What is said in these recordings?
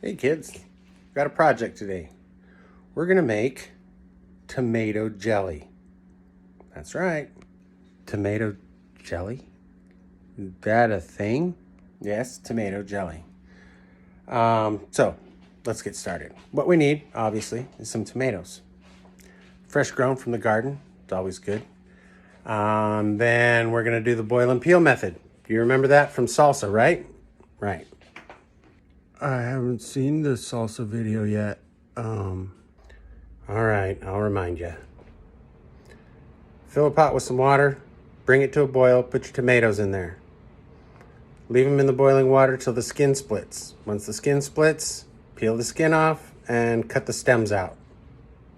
Hey kids, got a project today. We're gonna make tomato jelly. That's right, tomato jelly. Is that a thing? Yes, tomato jelly. So let's get started. What we need, obviously, is some tomatoes. Fresh grown from the garden, it's always good. Then we're gonna do the boil and peel method. Do you remember that from salsa, right? Right. I haven't seen the salsa video yet. All right, I'll remind you. Fill a pot with some water, bring it to a boil, put your tomatoes in there. Leave them in the boiling water till the skin splits. Once the skin splits, peel the skin off and cut the stems out.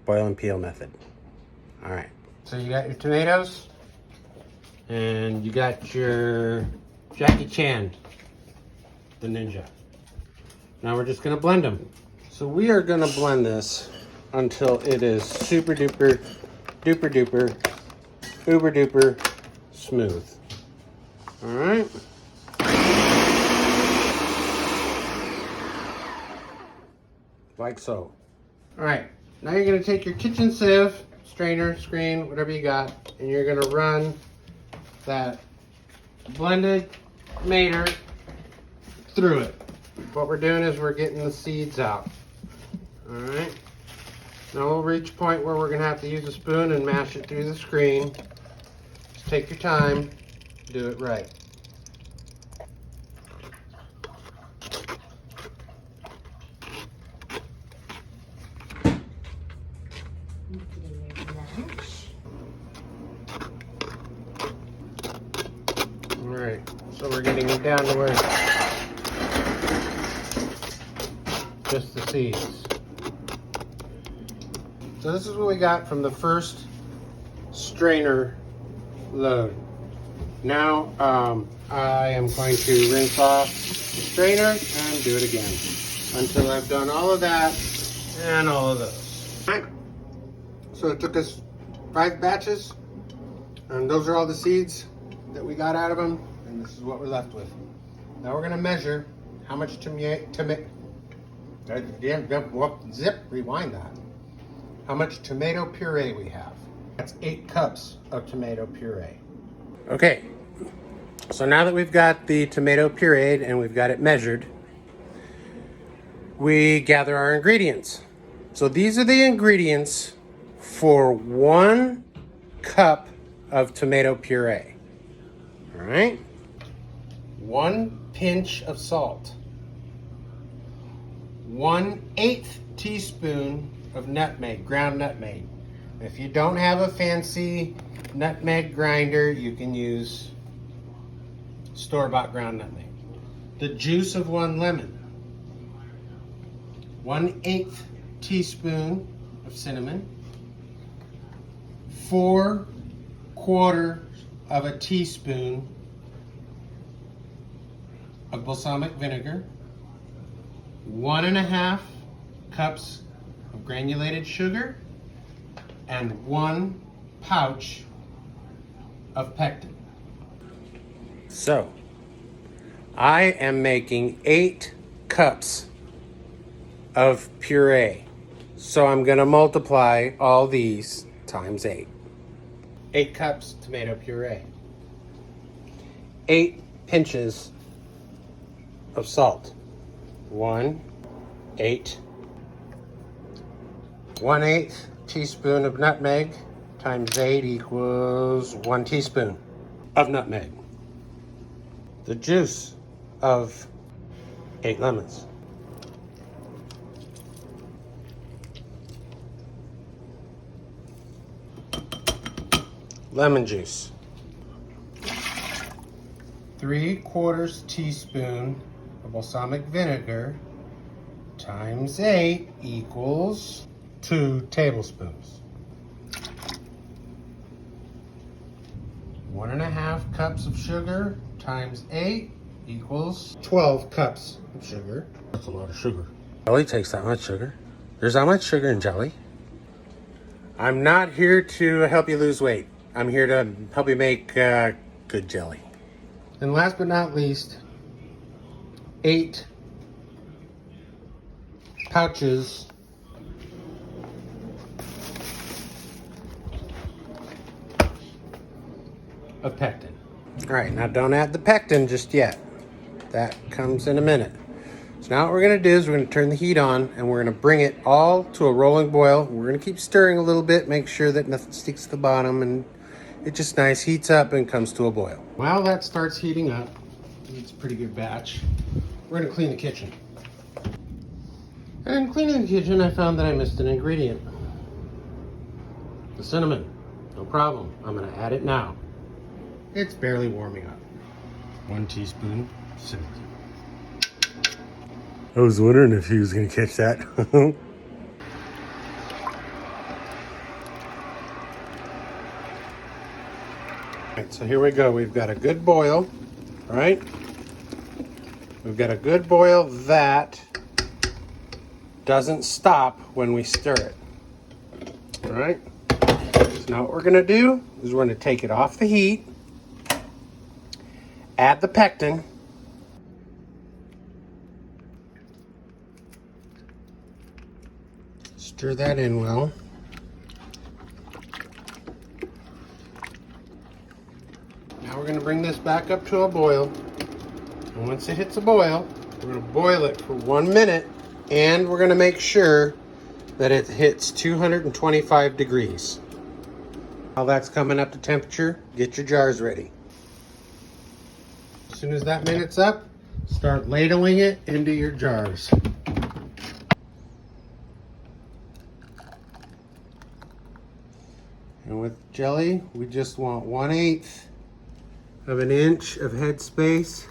Boil and peel method. All right, so you got your tomatoes and you got your Jackie Chan, the ninja. Now we're just gonna blend them. So we are gonna blend this until it is super duper, duper duper, uber duper smooth. All right. Like so. All right, now you're gonna take your kitchen sieve, strainer, screen, whatever you got, and you're gonna run that blended tomato through it. What we're doing is we're getting the seeds out. All right. Now we'll reach a point where we're gonna have to use a spoon and mash it through the screen. Just take your time, do it right. All right, so we're getting it down to where just the seeds. So this is what we got from the first strainer load. Now I am going to rinse off the strainer and do it again until I've done all of that and all of those. All right. So it took us 5 batches, and those are all the seeds that we got out of them, and this is what we're left with. Now we're gonna measure how much rewind that. How much tomato puree we have. That's 8 cups of tomato puree. Okay, so now that we've got the tomato pureed and we've got it measured, we gather our ingredients. So these are the ingredients for 1 cup of tomato puree. All right, 1 pinch of salt, 1/8 teaspoon of nutmeg, ground nutmeg. If you don't have a fancy nutmeg grinder, you can use store-bought ground nutmeg. The juice of 1 lemon, 1/8 teaspoon of cinnamon, 4/4 of a teaspoon of balsamic vinegar, 1.5 cups of granulated sugar, and 1 pouch of pectin. So, I am making 8 cups of puree. So I'm gonna multiply all these times 8. 8 cups tomato puree. 8 pinches of salt. 1/8. 1/8 teaspoon of nutmeg times 8 equals 1 teaspoon of nutmeg. The juice of 8 lemons. Lemon juice. 3/4 teaspoon of balsamic vinegar times 8 equals 2 tablespoons. 1.5 cups of sugar times 8 equals 12 cups of sugar. That's a lot of sugar. Jelly takes that much sugar. There's that much sugar in jelly. I'm not here to help you lose weight. I'm here to help you make good jelly. And last but not least, 8 pouches of pectin. All right, now don't add the pectin just yet. That comes in a minute. So now what we're gonna do is we're gonna turn the heat on and we're gonna bring it all to a rolling boil. We're gonna keep stirring a little bit, make sure that nothing sticks to the bottom, and it just nice heats up and comes to a boil. While that starts heating up, it's a pretty good batch, we're gonna clean the kitchen. And cleaning the kitchen, I found that I missed an ingredient. The cinnamon. No problem, I'm gonna add it now. It's barely warming up. 1 teaspoon cinnamon. I was wondering if he was going to catch that. Alright, so here we go. We've got a good boil, right? We've got a good boil that doesn't stop when we stir it. Alright? So now what we're going to do is we're going to take it off the heat, add the pectin, stir that in well. Now we're going to bring this back up to a boil. And once it hits a boil, we're going to boil it for 1 minute, and we're going to make sure that it hits 225 degrees. While that's coming up to temperature, get your jars ready. As soon as that minute's up, start ladling it into your jars. And with jelly, we just want 1/8 of an inch of head space,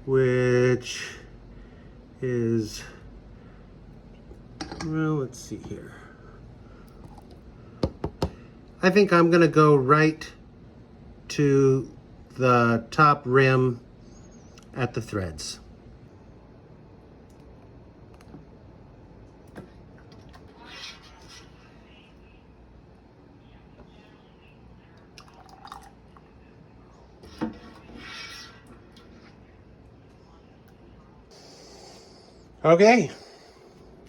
which is, well, let's see here. I think I'm gonna go right to the top rim at the threads. Okay,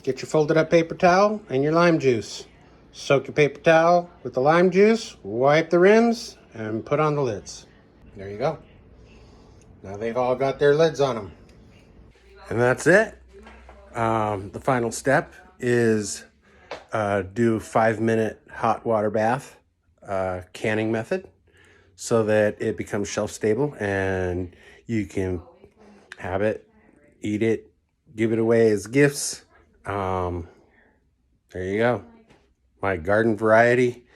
get your folded up paper towel and your lime juice. Soak your paper towel with the lime juice, wipe the rims, and put on the lids. There you go. Now they've all got their lids on them. And that's it. The final step is do 5-minute hot water bath canning method so that it becomes shelf stable and you can have it, eat it, give it away as gifts. There you go. My garden variety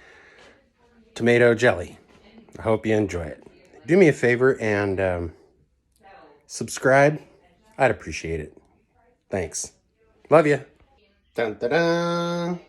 tomato jelly. I hope you enjoy it. Do me a favor and subscribe. I'd appreciate it. Thanks. Love you. Dun, dun, dun.